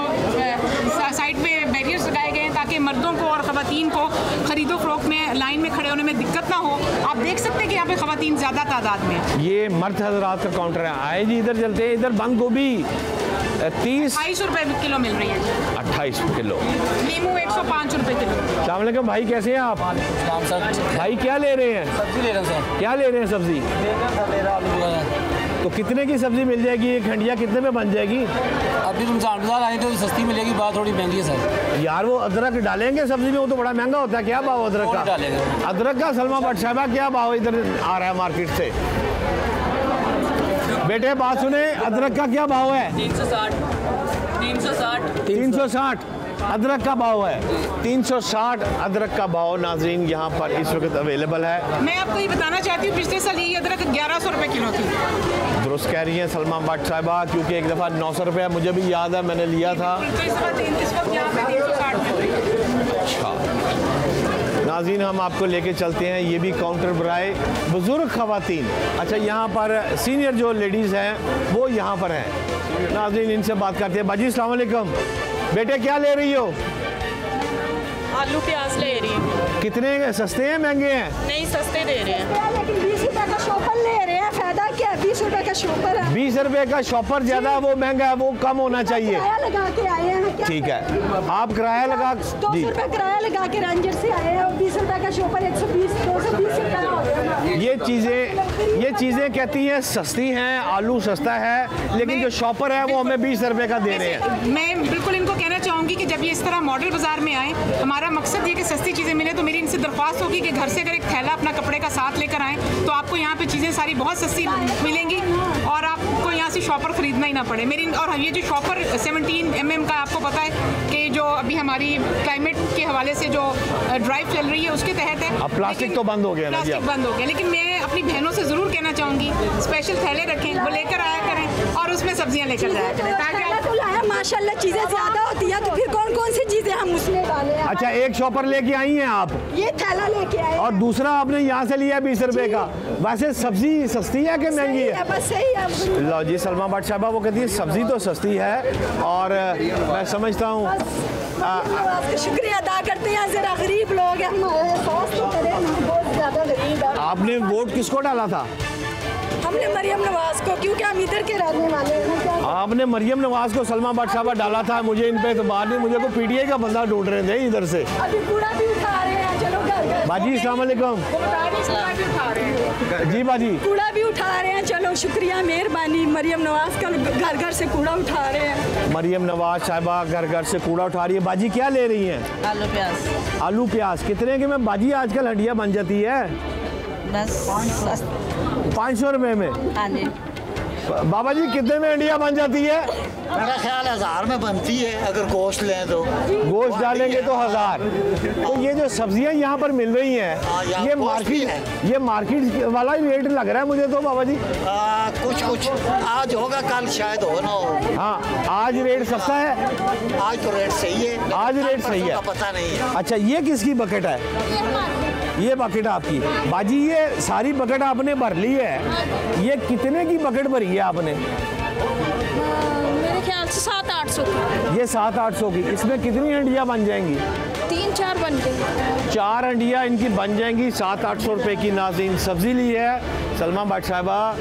D: साइड पे बैरियर्स लगाए गए हैं ताकि मर्दों को और ख़वातीन को ख़रीदो फ़रोख्त में लाइन में खड़े होने में दिक्कत ना हो। आप देख सकते हैं कि यहाँ पे ख़वातीन ज़्यादा तादाद में।
A: ये मर्द हज़रात का काउंटर है। आए जी इधर चलते हैं। इधर बंद गोभी
D: 28 रुपये किलो मिल रही है।
A: 28 किलो।
D: नींबू 105 रुपये किलो।
A: अस्सलाम वालेकुम भाई, कैसे हैं आप? भाई क्या ले रहे हैं?
F: सब्जी ले रहे हैं सर।
A: क्या ले रहे हैं सब्जी? तो कितने की सब्जी मिल जाएगी? एक खंडिया कितने में बन जाएगी?
F: अभी रमज़ान बाज़ार आए तो सस्ती मिलेगी, बात थोड़ी महंगी है सर।
A: यार वो अदरक डालेंगे सब्जी में, वो तो बड़ा महंगा होता है। क्या भाव अदरक का?
F: डालेंगे
A: अदरक का सलमा भट्ट साहिबा क्या भाव इधर आ रहा है मार्केट से? बेटे बात सुने, अदरक का क्या भाव है? 360 अदरक का भाव है। 360 अदरक का भाव नाजरीन यहाँ पर इस वक्त अवेलेबल है।
D: मैं आपको ये बताना चाहती हूँ, पिछले साल ये अदरक 1100 रुपये किलो थी।
A: दुरुस्त कह रही हैं सलमा भट्ट साहिबा, क्योंकि एक दफ़ा 900 रुपये मुझे भी याद है, मैंने लिया था।
D: तो इस वक्त यहाँ पे 360 में।
A: अच्छा नाज़रीन हम आपको लेके चलते हैं, ये भी काउंटर बराए बुज़ुर्ग ख़वातीन। अच्छा, यहाँ पर सीनियर जो लेडीज़ हैं वो यहाँ पर हैं। नाज़रीन इनसे बात करते हैं। बाजी अस्सलाम वालेकुम, बेटे क्या ले रही हो?
G: आलू प्याज ले रही हूँ।
A: कितने, सस्ते हैं महंगे हैं?
G: नहीं, सस्ते दे रहे हैं।
E: लेकिन 20 रुपए का शॉपर ले रहे हैं, फायदा क्या है? 20 रुपए का शॉपर है।
A: 20 रुपए का शॉपर ज़्यादा, वो महंगा है, वो कम होना चाहिए।
E: किराया लगा के आए हैं क्या?
A: ठीक है, आप किराया लगा
E: 200 रुपए किराया लगा के रेंजर से आए हैं और 20 रुपए का शॉपर 120 220 रुपए हो गया।
A: ये चीज़ें कहती हैं सस्ती हैं, आलू सस्ता है, लेकिन जो शॉपर है वो हमें 20 रुपए का दे रहे हैं।
D: मैं बिल्कुल इनको कहना चाहूँगी कि जब ये इस तरह मॉडल बाजार में आए, हमारा मकसद ये कि सस्ती चीज़ें मिले, तो मेरी इनसे दरख्वास्त होगी कि घर से अगर एक थैला अपना कपड़े का साथ लेकर आएँ तो आपको यहाँ पे चीज़ें सारी बहुत सस्ती मिलेंगी और आपको यहाँ से शॉपर खरीदना ही ना पड़े। मेरी और ये जो शॉपर 17 mm का, आपको पता है कि जो अभी हमारी क्लाइमेट के हवाले से जो ड्राइव चल रही है उसके तहत है।
A: अब प्लास्टिक तो बंद हो गया ना जी,
D: प्लास्टिक बंद हो गया, लेकिन मैं अपनी बहनों से ज़रूर कहना चाहूँगी स्पेशल थैले रखें, वो लेकर आया करें और उसमें सब्जियाँ लेकर जाया करें ताकि
E: तो लाया माशाल्लाह, चीजें ज्यादा होती है तो फिर कौन कौन सी चीजें हम उसमें डालें?
A: अच्छा, एक शॉपर लेके आई हैं आप,
E: ये थैला लेके आए
A: और दूसरा आपने यहाँ से लिया 20 रुपए का। वैसे सब्जी सस्ती है कि महंगी है?
E: बस सही है।
A: लो जी, सलमा भट्ट साहबा वो कहती है सब्जी तो सस्ती है, और मैं समझता हूँ
E: शुक्रिया अदा करते हैं, जरा गरीब लोग हैं, हमारे तो करें, हम बहुत ज्यादा गरीब हैं।
A: आपने वोट किसको डाला था?
E: हमने मरियम नवाज को, क्योंकि हम इधर के रहने वाले हैं।
A: आपने मरियम नवाज को सलमा भट्ट साहबा डाला था? मुझे इन पे एतबार नहीं, मुझे को पीटीआई का बंदा ढूंढ रहे थे इधर से।
E: अभी कूड़ा भी उठा रहे हैं, चलो घर
A: बाजी अस्सलाम वालेकुम। जी बाजी,
E: कूड़ा भी उठा रहे हैं, चलो शुक्रिया मेहरबानी। मरियम नवाज का घर घर से कूड़ा उठा रहे हैं।
A: मरियम नवाज साहिबा घर घर से कूड़ा उठा रही है। बाजी क्या ले रही हैं?
G: आलू प्याज।
A: आलू प्याज कितने के में बाजी आजकल हंडिया बन जाती है?
G: बस
A: 500 रुपए में।
G: हाँ जी।
A: बाबा जी कितने में हंडिया बन जाती है?
H: मेरा ख्याल 1000 में बनती है, अगर गोश्त लें तो।
A: गोश्त डालेंगे तो 1000। तो ये जो सब्जियां यहाँ पर मिल रही हैं, ये मार्केट वाला ही रेट लग रहा है मुझे तो बाबा जी।
H: कुछ आज होगा, कल शायद हो ना हो।
A: हाँ, आज रेट सस्ता है।
H: आज तो रेट सही है,
A: आज रेट सही है,
H: पता नहीं है।
A: अच्छा, ये किसकी बकेट है? ये बकेट आपकी। बाजी ये सारी बकेट आपने भर ली है, ये कितने की बकेट भरी है आपने?
E: मेरे ख्याल से 700-800 की।
A: ये 700-800 की। इसमें कितनी हंडियाँ बन जाएंगी?
E: 3-4 बन गई।
A: 4 हंडियाँ इनकी बन जाएंगी। 700-800 रुपए की नाज़रीन सब्जी ली है सलमा भट्ट साहिबा।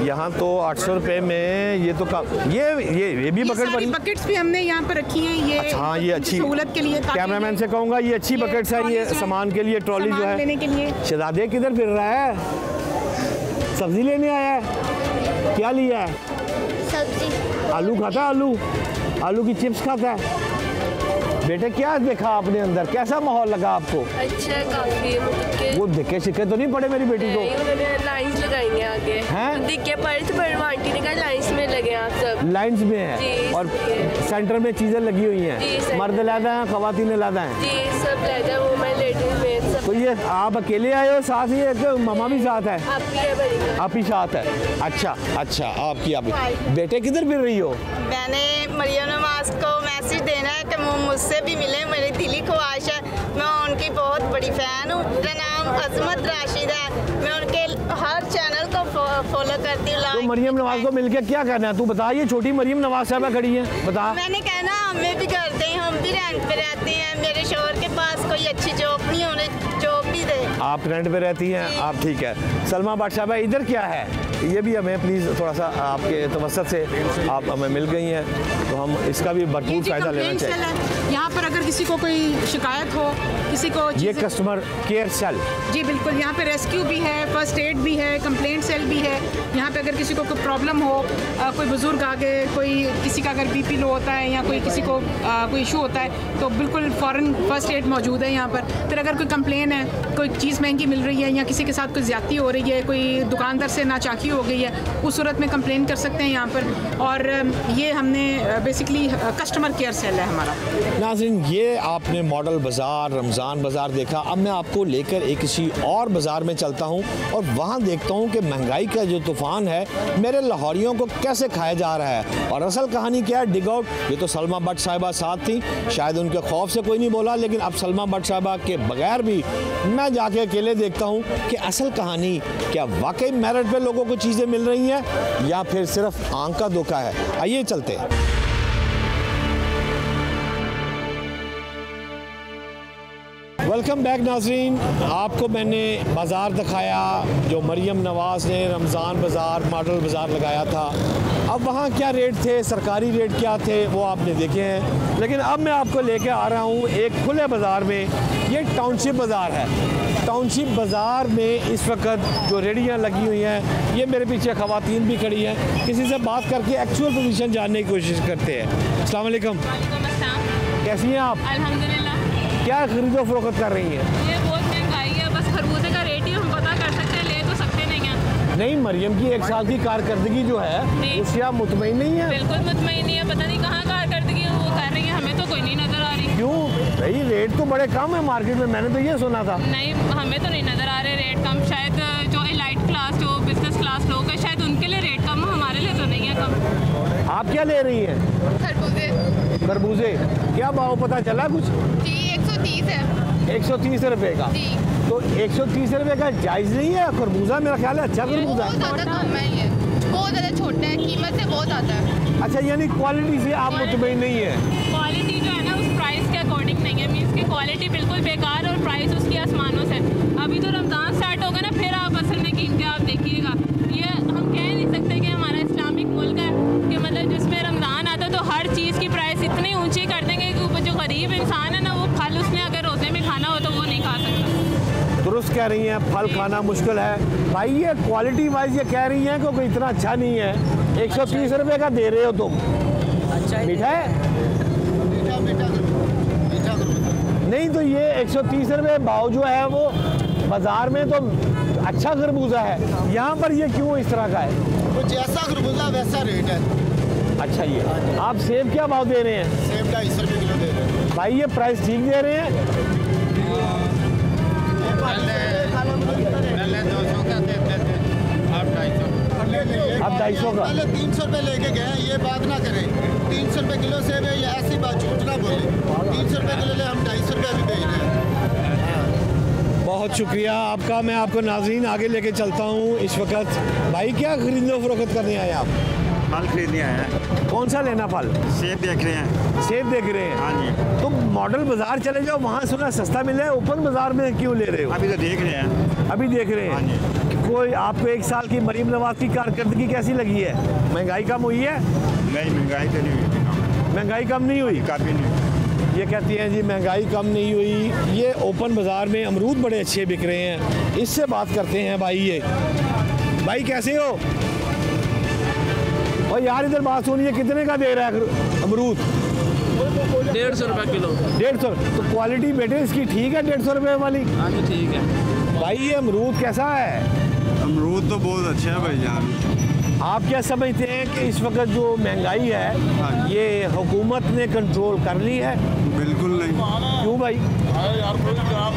A: यहाँ तो 800 रुपए में ये तो ये भी बकेट बनी।
D: बकेट्स भी हमने यहाँ पर रखी हैं। ये
A: अच्छा, हाँ, ये अच्छी
D: सहूलत के लिए।
A: कैमरामैन से कहूँगा ये अच्छी बकेट्स है, ये सामान के लिए, ट्रॉली जो है
D: लेने के लिए।
A: शहजादे किधर फिर रहा है? सब्जी लेने आया है? क्या लिया है?
E: सब्जी।
A: आलू खाता है? आलू की चिप्स खाता है? बेटे क्या देखा आपने अंदर, कैसा माहौल लगा आपको?
I: अच्छा काफी।
A: वो धक्के शिक्के तो नहीं पड़े मेरी बेटी को?
I: उन्होंने लाइंस लगाई हैं आगे।
A: हैं?
I: दिक्के पड़े थे, पर आंटी ने कहा लाइंस में लगे आप सब।
A: लाइंस में है और सेंटर में चीजें लगी हुई हैं। मर्द लादा है, खवातीन लादा है?
I: जी सब लादा, वो मैं लेडीज में सब।
A: तो ये आप अकेले आए हो, साथ ही एक मामा भी साथ है?
I: आपकी है बड़ी।
A: आप ही साथ है? अच्छा, आपकी आप ही। बेटे किधर फिर रही हो?
J: मैंने मरियम नवाज को मैसेज देना है कि वो मुझसे भी मिले, मेरी दिली ख्वाहिश है। मैं उनकी बहुत बड़ी फ़ैन हूँ। मेरा नाम अजमत राशिद है, मैं उनके हर चैनल को फॉलो करती हूँ।
A: तो मरियम नवाज को मिलकर क्या करना है? तू बता, ये छोटी मरियम नवाज साहबा खड़ी है, बता।
J: मैंने कहना हमें भी करते हैं, हम भी रेंट पे रहते हैं। मेरे शोहर के पास कोई अच्छी जॉब नहीं, होने जॉब भी दे।
A: आप रेंट पे रहती हैं? आप ठीक है। सलमा भट्ट साहबा इधर क्या है? ये भी हमें प्लीज़ थोड़ा सा आपके तवसत से आप हमें मिल गई हैं, तो हम इसका भी भरपूर फ़ायदा लेना चाहिए।
D: यहाँ पर अगर किसी को कोई शिकायत हो, किसी को
A: ये कस्टमर केयर सेल।
D: जी बिल्कुल, यहाँ पे रेस्क्यू भी है, फर्स्ट एड भी है, कंप्लेंट सेल भी है। यहाँ पे अगर किसी को कोई प्रॉब्लम हो, कोई बुजुर्ग आगे, कोई किसी का अगर बीपी लो होता है या कोई किसी को कोई इशू होता है, तो बिल्कुल फ़ौरन फर्स्ट एड मौजूद है यहाँ पर। फिर अगर कोई कंप्लेन है, कोई चीज़ महंगी मिल रही है या किसी के साथ कोई ज़्यादती हो रही है, कोई दुकानदार से नाचाकी हो गई है, उस सूरत में कंप्लेन कर सकते हैं यहाँ पर। और ये हमने बेसिकली कस्टमर केयर सेल है हमारा।
A: नाज़रीन, ये आपने मॉडल बाज़ार, रमज़ान बाज़ार देखा। अब मैं आपको लेकर एक किसी और बाज़ार में चलता हूँ और वहाँ देखता हूँ कि महंगाई का जो तूफ़ान है मेरे लाहौरियों को कैसे खाया जा रहा है। और असल कहानी क्या है, डिग आउट। ये तो सलमा भट्ट साहिबा साथ थी, शायद उनके खौफ से कोई नहीं बोला, लेकिन अब सलमा भट्ट साहिबा के बगैर भी मैं जाके अकेले देखता हूँ कि असल कहानी क्या वाकई मेरिट पे लोगों को चीज़ें मिल रही हैं या फिर सिर्फ आंख का धोखा है। आइए चलते हैं। वेलकम बैक नाज़रीन, आपको मैंने बाज़ार दिखाया जो मरियम नवाज़ ने रमज़ान बाज़ार, मॉडल बाज़ार लगाया था। अब वहाँ क्या रेट थे, सरकारी रेट क्या थे, वो आपने देखे हैं। लेकिन अब मैं आपको लेके आ रहा हूँ एक खुले बाज़ार में। ये टाउनशिप बाज़ार है। टाउनशिप बाज़ार में इस वक्त जो रेडियाँ लगी हुई हैं, ये मेरे पीछे ख़वातीन भी खड़ी हैं। किसी से बात करके एक्चुअल पोजीशन जानने की कोशिश करते हैं। अस्सलाम वालेकुम। कैसी हैं आप?
G: अल्हम्दुलिल्लाह।
A: क्या खरीदो फरोख्त कर रही हैं?
G: ये बहुत महंगाई है, बस खरबूजे का रेट ही हम पता कर सकते हैं, ले तो सकते नहीं हैं।
A: नहीं, मरियम की 1 साल की कारकर्दगी जो है उससे आप मुतमईन नहीं है?
G: बिल्कुल मुतमईन नहीं है, पता नहीं कहाँ कारकर्दगी वो कर रही है, हमें तो कोई नहीं नजर आ रही।
A: क्यों भाई, रेट तो बड़े कम है मार्केट में, मैंने तो ये सुना था।
G: नहीं, हमें तो नहीं नजर आ रहे रेट कम। शायद जो एलाइट क्लास, जो बिजनेस क्लास लोग हैं, शायद उनके लिए रेट कम, हमारे लिए तो नहीं है कम।
A: आप क्या ले रही हैं?
I: खरबूजे।
A: खरबूजे क्या भाव पता चला कुछ?
I: जी 130 है।
A: 130 रुपए का?
I: जी।
A: तो 130 रुपए का जायज़ नहीं है? खरबूजा मेरा ख्याल है अच्छा खरबूजा है।
I: बहुत ज़्यादा कम है, ये बहुत ज़्यादा छोटा है, कीमत से बहुत ज़्यादा है।
A: अच्छा, यानी क्वालिटी से आप मुतमईन नहीं है?
G: क्वालिटी जो है ना उस प्राइस के अकॉर्डिंग नहीं है, मीन्स की क्वालिटी बिल्कुल बेकार और प्राइस उसकी आसमानों से। अभी तो रमज़ान स्टार्ट होगा ना, फिर आप असल में कीमतें आप देखिएगा। ये हम कह नहीं सकते कि हमारा इस्लामिक मुल्क है कि मतलब जिसमें रमज़ान आता है तो हर चीज़ की प्राइस इतनी ऊंची कर देंगे कि जो गरीब इंसान है ना, वो फल उसने अगर रोज़े में खाना हो तो वो नहीं खा सकता।
A: दुरुस्त कह रही हैं, फल खाना मुश्किल है भाई। ये क्वालिटी वाइज ये कह रही हैं कि कोई इतना अच्छा नहीं है। 130 रुपए का दे रहे हो तुम। अच्छा मीठा है? नहीं, तो ये 130 रुपए भाव जो है वो बाजार में तो अच्छा खरबूजा है, यहाँ पर ये क्यों इस तरह का है?
K: तो जैसा खरबूजा वैसा रेट है।
A: अच्छा, ये आप सेब क्या भाव दे रहे हैं?
K: सेब 250 रुपये किलो दे रहे हैं।
A: भाई ये प्राइस ठीक दे रहे हैं?
K: पहले 200 का देते थे, अब 250।
A: अब 250 का?
K: पहले 300 रुपये लेके गए, ये बात ना करें। 300 रुपये किलो सेब है, ये ऐसी बात झूठ ना बोले। 300 रुपये किलो ले, हम 250 रुपये भी बेच रहे हैं।
A: बहुत शुक्रिया आपका। मैं आपको नाज़रीन आगे लेके चलता हूँ। इस वक्त भाई क्या खरीदने फरोख्त करने आए आप?
L: फल खरीदने आए हैं।
A: कौन सा लेना फल?
L: सेब देख रहे हैं।
A: सेब देख रहे हैं?
L: हाँ जी।
A: तो मॉडल बाजार चले जाओ, वहाँ सुना सस्ता मिले, ओपन बाजार में क्यों ले रहे हो?
L: अभी तो देख रहे हैं।
A: अभी देख रहे हैं?
L: हाँ जी।
A: कोई आपको 1 साल की मरीम नवाज की कारकर्दगी कैसी लगी है? महंगाई कम हुई है?
L: नहीं, महंगाई तो नहीं हुई।
A: महंगाई कम नहीं हुई?
L: काफ़ी नहीं।
A: ये कहती हैं जी महंगाई कम नहीं हुई। ये ओपन बाजार में अमरूद बड़े अच्छे बिक रहे हैं, इससे बात करते हैं। भाई ये भाई कैसे हो? और यार इधर बात सुनिए, कितने का दे रहा है अमरूद?
F: 150 रुपये किलो।
A: 150? तो क्वालिटी बेटे इसकी ठीक है 150 रुपये वाली?
F: हाँ जी ठीक है।
A: भाई ये अमरूद कैसा है?
L: अमरूद तो बहुत अच्छा है भाईजान।
A: आप क्या समझते हैं कि इस वक्त जो महंगाई है ये हुकूमत ने कंट्रोल कर ली है?
L: बिल्कुल नहीं।
A: क्यों भाई?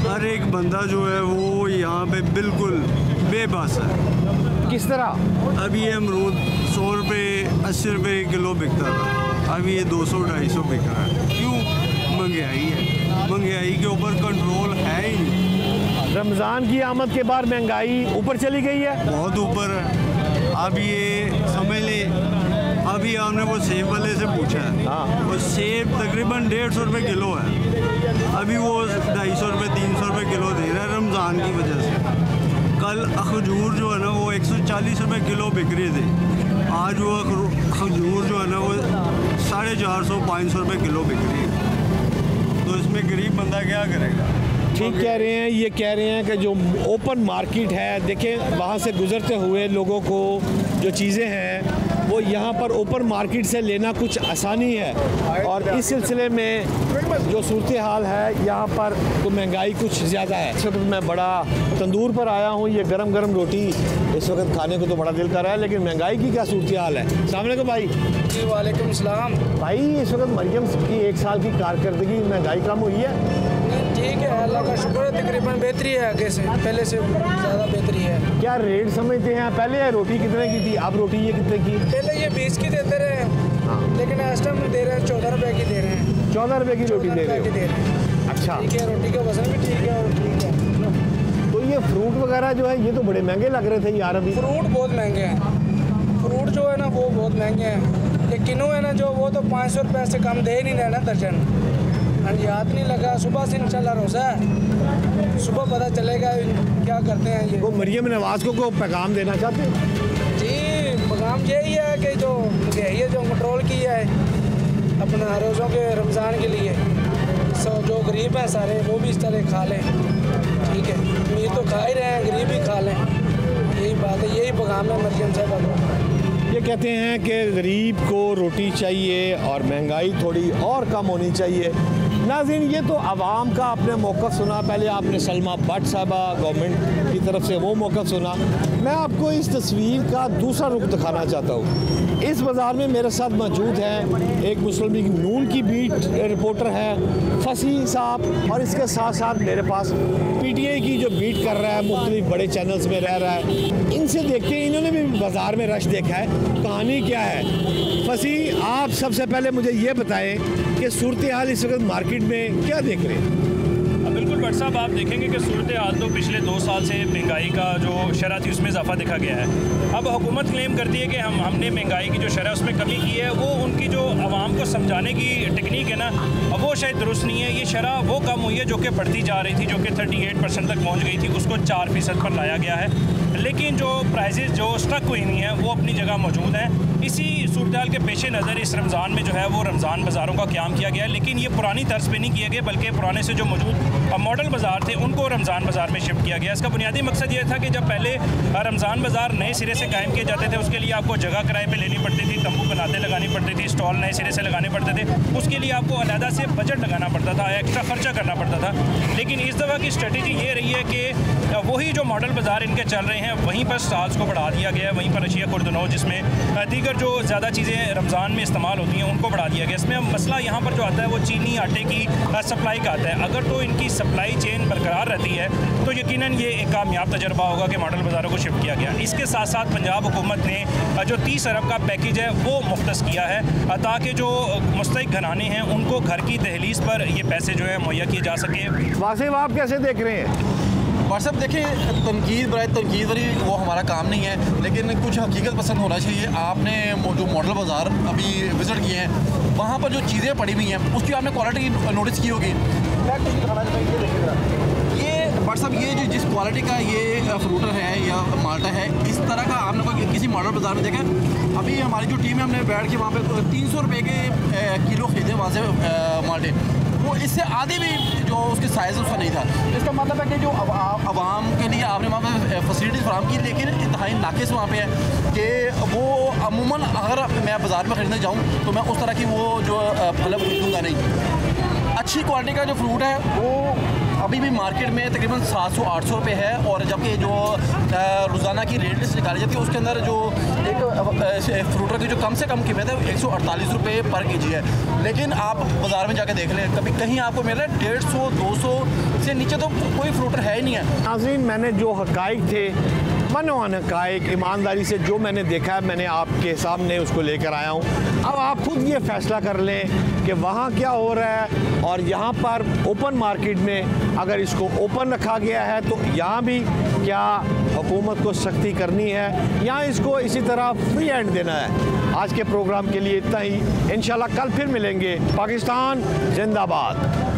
L: हर एक बंदा जो है वो यहाँ पे बिल्कुल बेबस है।
A: किस तरह?
L: अभी ये अमरूद 100 रुपये 80 रुपये किलो बिकता था, अभी ये 200-250 बिक रहा है। क्यों? महंगाई है। महंगाई के ऊपर कंट्रोल है ही नहीं।
A: रमज़ान की आमद के बाद महंगाई ऊपर चली गई है?
L: बहुत ऊपर है। अब ये समझ ले, अभी हमने वो सेब वाले से पूछा है।
A: हाँ।
L: वो सेब तकरीबन 150 रुपये किलो है, अभी वो 250 रुपये 300 रुपये किलो दे रहा है रमज़ान की वजह से। कल खजूर जो है ना वो 140 रुपये किलो बिक रहे थे, आज वो खजूर जो है ना वो 450-500 रुपये किलो बिक रही है। तो इसमें गरीब बंदा क्या करेगा?
A: ठीक कह रहे हैं। ये कह रहे हैं कि जो ओपन मार्केट है, देखें वहाँ से गुजरते हुए लोगों को जो चीज़ें हैं वो यहाँ पर ओपन मार्केट से लेना कुछ आसानी है, और इस सिलसिले में जो सूरत हाल है यहाँ पर तो महंगाई कुछ ज़्यादा है। इस वक्त मैं बड़ा तंदूर पर आया हूँ, ये गरम गरम रोटी इस वक्त खाने को तो बड़ा दिल कर रहा है, लेकिन महंगाई की क्या सूरत हाल है? अस्सलाम वालेकुम भाई।
M: जी वालेकुम सलाम।
A: भाई इस वक्त मरियम की 1 साल की कारकर्दगी, महंगाई कम हुई है?
M: ठीक है, अल्लाह का शुक्र है, तकरीबन बेहतरी है, आगे से पहले से ज़्यादा बेहतरी है।
A: क्या रेट समझते हैं? पहले रोटी कितने की थी, अब रोटी ये कितने की?
M: पहले ये 20 की देते रहे, लेकिन इस टाइम दे रहे हैं 14 रुपए की दे रहे हैं।
A: 14 रुपए की रोटी दे रहे हैं? अच्छा,
M: ठीक है, रोटी का वजन भी ठीक है और ठीक है।
A: तो ये फ्रूट वगैरह जो है ये तो बड़े महंगे लग रहे थे यार। अभी
M: फ्रूट बहुत महंगे हैं, फ्रूट जो है ना वो बहुत महंगे हैं। ये किलो है ना जो, वो तो 500 रुपये से कम दे ही नहीं रहे ना दर्जन। हाँ जी, हाथ नहीं लगा, सुबह से इंशाल्लाह रोज़ा है, सुबह पता चलेगा क्या करते हैं ये।
A: वो मरियम नवाज़ को पैगाम देना चाहते हैं?
M: जी, पैगाम यही है कि जो ये जो कंट्रोल किया है अपना रोज़ों के रमज़ान के लिए, जो गरीब हैं सारे वो भी इस तरह खा लें। ठीक है, अमीर तो खा ही रहे हैं, गरीब भी खा लें, यही बात है, यही पैगाम है मरियम साहब को।
A: ये कहते हैं कि गरीब को रोटी चाहिए और महंगाई थोड़ी और कम होनी चाहिए। नाज़रीन, ये तो आवाम का आपने मौक़िफ़ सुना। पहले आपने सलमा भट्ट साहबा गवर्नमेंट की तरफ से वो मौक़िफ़ सुना। मैं आपको इस तस्वीर का दूसरा रुख दिखाना चाहता हूँ। इस बाज़ार में मेरे साथ मौजूद हैं एक मुस्लिम लीग नून की बीट रिपोर्टर है फसी साहब, और इसके साथ साथ मेरे पास PTI की जो बीट कर रहा है, मुख्तलिफ बड़े चैनल्स में रह रहा है। इनसे देखते हैं, इन्होंने भी बाज़ार में रश देखा है, कहानी क्या है। फसी, आप सबसे पहले मुझे ये बताएं कि सूरत हाल इस वक्त मार्केट में क्या देख रहे हैं?
N: बिल्कुल भट्ट साहब, आप देखेंगे कि सूरत हाल तो पिछले 2 साल से महंगाई का जो शरह थी उसमें इजाफा देखा गया है। अब हुकूमत क्लेम करती है कि हमने महंगाई की जो शरह उसमें कमी की है। वो उनकी जो आवाम को समझाने की टेक्निक है ना, वो शायद दुरुस्त नहीं है। ये शरह वो कम हुई है जो कि बढ़ती जा रही थी, जो कि 38% तक पहुँच गई थी, उसको 4% पर लाया गया है। लेकिन जो प्राइजेज़ जो स्टक हुई नहीं है वो अपनी जगह मौजूद हैं। इसी सूरत हाल के पेश नज़र इस रमज़ान में जो है वो रमज़ान बाज़ारों का क़याम किया गया है, लेकिन ये पुरानी तर्ज पे नहीं किए गए, बल्कि पुराने से जो मौजूद मॉडल बाज़ार थे उनको रमज़ान बाज़ार में शिफ्ट किया गया। इसका बुनियादी मकसद ये था कि जब पहले रमज़ान बाज़ार नए सिरे से कायम किए जाते थे, उसके लिए आपको जगह किराए पे लेनी पड़ती थी, तंबू बनाते लगानी पड़ती थी, स्टॉल नए सिरे से लगाने पड़ते थे, उसके लिए आपको अलहदा से बजट लगाना पड़ता था, एक्स्ट्रा खर्चा करना पड़ता था। लेकिन इस दफ़ा की स्ट्रेटजी ये रही है कि वही जो मॉडल बाज़ार इनके चल रहे हैं वहीं पर स्टॉल्स को बढ़ा दिया गया है, वहीं पर अशिया खुर्दनौ जिसमें दीगर जो ज़्यादा चीज़ें रमज़ान में इस्तेमाल होती हैं उनको बढ़ा दिया गया। इसमें मसला यहाँ पर जो आता है वो चीनी आटे की सप्लाई का आता है। अगर तो इनकी सप्लाई चेन बरकरार रहती है तो यकीनन ये एक कामयाब तजर्बा होगा कि मॉडल बाज़ारों को शिफ्ट किया गया। इसके साथ साथ पंजाब हुकूमत ने जो 30 अरब का पैकेज है वो मुख्तस किया है ताकि जो मुस्तहिक घराने हैं उनको घर की दहलीज पर ये पैसे जो है मुहैया किए जा सके।
A: वासिफ, आप कैसे देख रहे हैं?
O: व्हाट्सअप देखें, तनकीद बराए तनकीद वाली वो हमारा काम नहीं है, लेकिन कुछ हकीकत पसंद होना चाहिए। आपने जो मॉडल बाज़ार अभी विज़िट किए हैं वहाँ पर जो चीज़ें पड़ी हुई हैं उसकी आपने क्वालिटी नोटिस की होगी। मैं कुछ दिखाना चाहूँगा, ये व्हाट्सअप ये जो जिस क्वालिटी का ये फ्रूटर है या माल्टा है, इस तरह का आपने कोई किसी मॉडल बाज़ार में देखा? अभी हमारी जो टीम है हमने बैठ के वहाँ पे 300 रुपये के किलो खरीदे वहाँ से माल्टे, वो इससे आधी भी जो उसकी साइज़ उसका नहीं था। इसका मतलब है कि जो आवाम के लिए आपने वहाँ पे फैसिलिटीज़ फराहम की, लेकिन इंतहाई नाकिस वहाँ पे है कि वो अमूमन अगर मैं बाज़ार में ख़रीदने जाऊँ तो मैं उस तरह की वो जो फल खरीदूँगा नहीं। अच्छी क्वालिटी का जो फ्रूट है वो अभी भी मार्केट में तकरीबन 700-800 रुपये है, और जबकि जो रोज़ाना की रेट लिस्ट निकाली जाती है उसके अंदर जो एक फ्रूटर की जो कम से कम कीमत है 148 रुपये पर केजी है। लेकिन आप बाज़ार में जाके देख लें, कभी कहीं आपको मिल रहा है 150-200 से नीचे तो कोई फ्रूटर है ही नहीं है।
A: नाज़रीन, मैंने जो हक़ाइक़ थे, मनोन हक़ाइक़, ईमानदारी से जो मैंने देखा है मैंने आपके सामने उसको लेकर आया हूँ। अब आप खुद ये फ़ैसला कर लें कि वहाँ क्या हो रहा है, और यहाँ पर ओपन मार्केट में अगर इसको ओपन रखा गया है तो यहाँ भी क्या हुकूमत को सख्ती करनी है या इसको इसी तरह फ्री हैंड देना है। आज के प्रोग्राम के लिए इतना ही, इंशाल्लाह कल फिर मिलेंगे। पाकिस्तान जिंदाबाद।